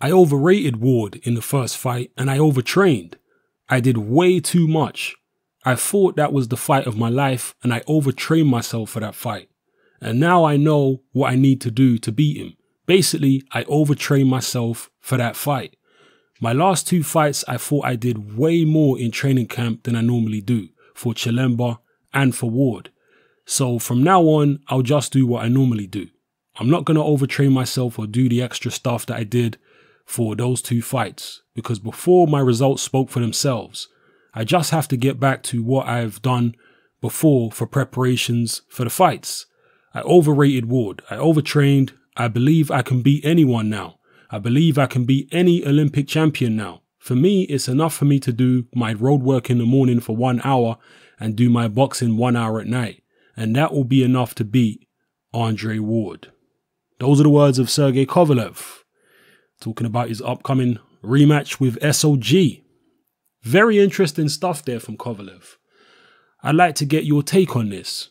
I overrated Ward in the first fight and I overtrained. I did way too much. I thought that was the fight of my life and I overtrained myself for that fight. And now I know what I need to do to beat him. Basically, I overtrained myself for that fight. My last two fights, I thought I did way more in training camp than I normally do for Chilemba and for Ward. So from now on, I'll just do what I normally do. I'm not going to overtrain myself or do the extra stuff that I did for those two fights, because before my results spoke for themselves. I just have to get back to what I've done before for preparations for the fights. I overrated Ward. I overtrained. I believe I can beat anyone now. I believe I can beat any Olympic champion now. For me, it's enough for me to do my road work in the morning for 1 hour and do my boxing 1 hour at night. And that will be enough to beat Andre Ward. Those are the words of Sergey Kovalev, talking about his upcoming rematch with SOG. Very interesting stuff there from Kovalev. I'd like to get your take on this.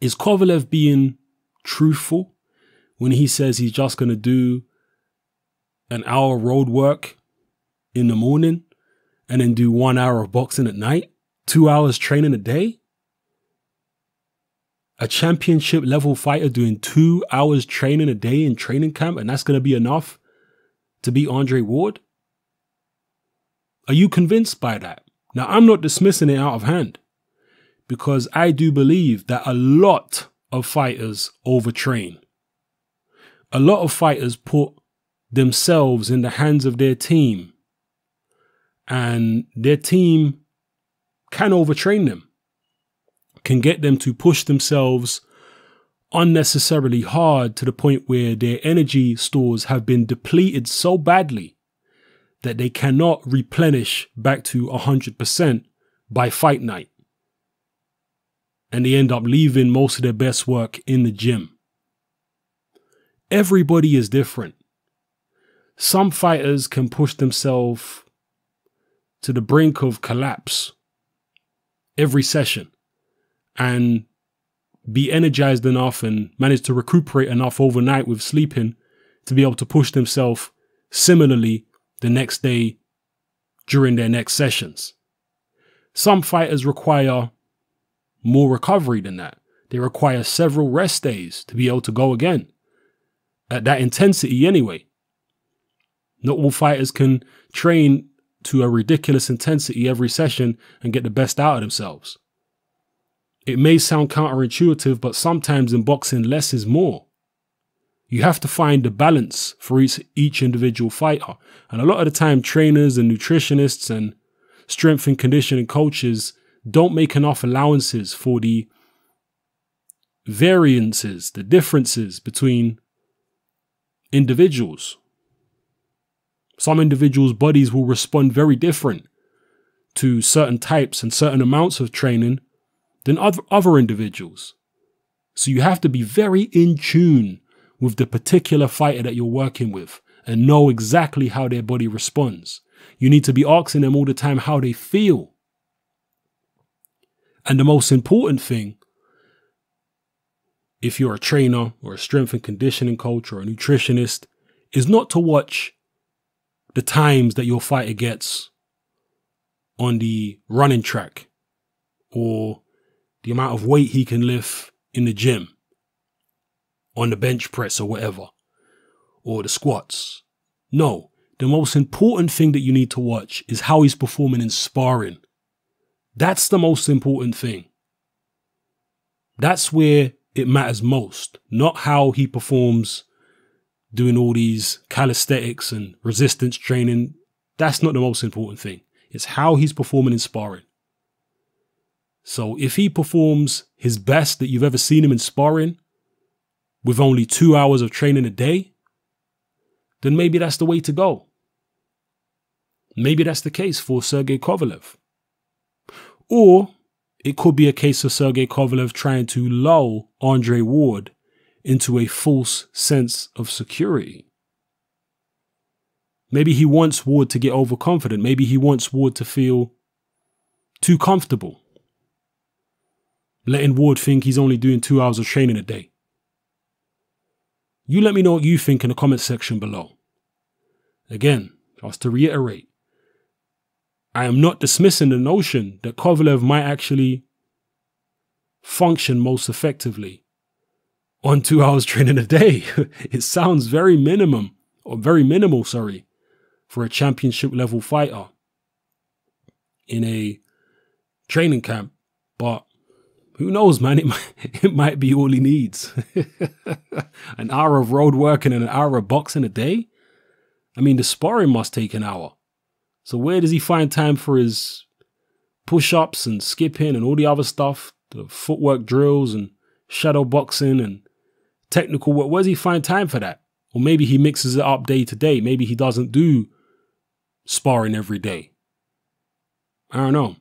Is Kovalev being truthful when he says he's just going to do an hour road work in the morning and then do 1 hour of boxing at night? 2 hours training a day? A championship level fighter doing 2 hours training a day in training camp, and that's going to be enough to beat Andre Ward? Are you convinced by that? Now, I'm not dismissing it out of hand, because I do believe that a lot of fighters overtrain. A lot of fighters put themselves in the hands of their team, and their team can overtrain them, can get them to push themselves unnecessarily hard to the point where their energy stores have been depleted so badly that they cannot replenish back to 100% by fight night. And they end up leaving most of their best work in the gym. Everybody is different. Some fighters can push themselves to the brink of collapse every session and be energized enough and manage to recuperate enough overnight with sleeping to be able to push themselves similarly the next day during their next sessions. Some fighters require more recovery than that. They require several rest days to be able to go again at that intensity anyway. Not all fighters can train to a ridiculous intensity every session and get the best out of themselves. It may sound counterintuitive, but sometimes in boxing, less is more. You have to find the balance for each individual fighter. And a lot of the time, trainers and nutritionists and strength and conditioning coaches don't make enough allowances for the variances, the differences between individuals. Some individuals' bodies will respond very different to certain types and certain amounts of training than other individuals. So you have to be very in tune with the particular fighter that you're working with and know exactly how their body responds. You need to be asking them all the time how they feel. And the most important thing, if you're a trainer or a strength and conditioning coach or a nutritionist, is not to watch the times that your fighter gets on the running track or the amount of weight he can lift in the gym, on the bench press or whatever, or the squats. No, the most important thing that you need to watch is how he's performing in sparring. That's the most important thing. That's where it matters most, not how he performs doing all these calisthenics and resistance training. That's not the most important thing. It's how he's performing in sparring. So if he performs his best that you've ever seen him in sparring with only 2 hours of training a day, then maybe that's the way to go. Maybe that's the case for Sergey Kovalev. Or it could be a case of Sergey Kovalev trying to lull Andre Ward into a false sense of security. Maybe he wants Ward to get overconfident. Maybe he wants Ward to feel too comfortable, letting Ward think he's only doing 2 hours of training a day. You let me know what you think in the comment section below. Again, just to reiterate, I am not dismissing the notion that Kovalev might actually function most effectively on 2 hours training a day. It sounds very minimal, sorry, for a championship level fighter in a training camp. But who knows, man? It might be all he needs. An hour of road working and an hour of boxing a day? I mean, the sparring must take an hour. So where does he find time for his push-ups and skipping and all the other stuff? The footwork drills and shadow boxing and technical work. Where does he find time for that? Or maybe he mixes it up day to day. Maybe he doesn't do sparring every day. I don't know.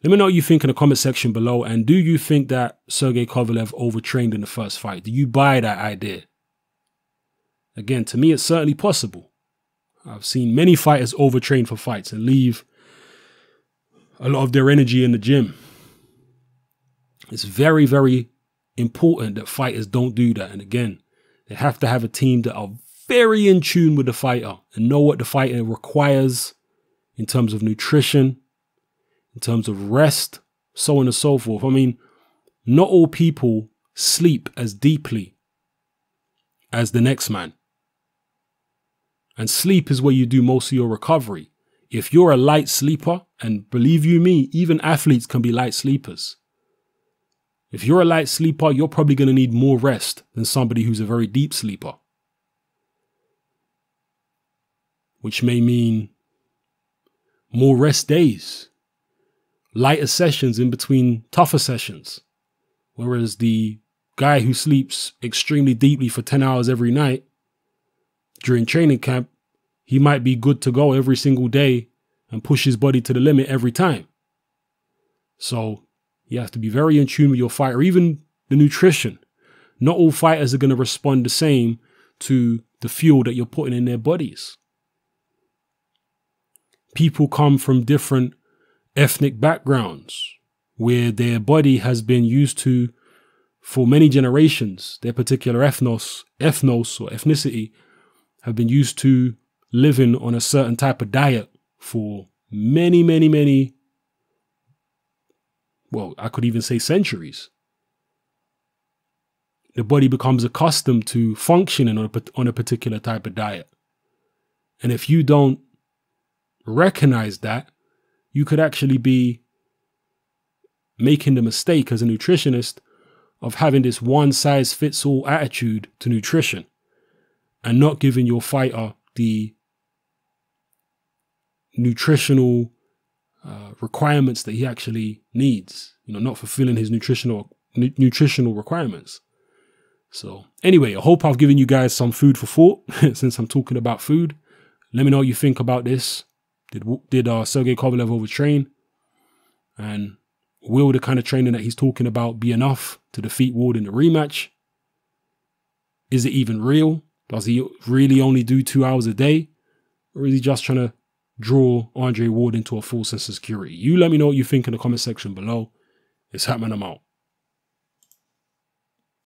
Let me know what you think in the comment section below. And do you think that Sergey Kovalev overtrained in the first fight? Do you buy that idea? Again, to me, it's certainly possible. I've seen many fighters overtrain for fights and leave a lot of their energy in the gym. It's very, very important that fighters don't do that. And again, they have to have a team that are very in tune with the fighter and know what the fighter requires in terms of nutrition, in terms of rest, so on and so forth. I mean, not all people sleep as deeply as the next man. And sleep is where you do most of your recovery. If you're a light sleeper, and believe you me, even athletes can be light sleepers. If you're a light sleeper, you're probably going to need more rest than somebody who's a very deep sleeper. Which may mean more rest days, lighter sessions in between tougher sessions. Whereas the guy who sleeps extremely deeply for 10 hours every night during training camp, he might be good to go every single day and push his body to the limit every time. So you have to be very in tune with your fighter, even the nutrition. Not all fighters are going to respond the same to the fuel that you're putting in their bodies. People come from different ethnic backgrounds where their body has been used to, for many generations, their particular ethnos or ethnicity have been used to living on a certain type of diet for many, well, I could even say centuries. The body becomes accustomed to functioning on a particular type of diet. And if you don't recognize that, you could actually be making the mistake as a nutritionist of having this one-size-fits-all attitude to nutrition and not giving your fighter the nutritional requirements that he actually needs, not fulfilling his nutritional requirements. So anyway, I hope I've given you guys some food for thought since I'm talking about food. Let me know what you think about this. Did Sergey Kovalev overtrain? And will the kind of training that he's talking about be enough to defeat Ward in the rematch? Is it even real? Does he really only do 2 hours a day? Or is he just trying to draw Andre Ward into a false sense of security? You let me know what you think in the comment section below. It's Hatman, I'm out.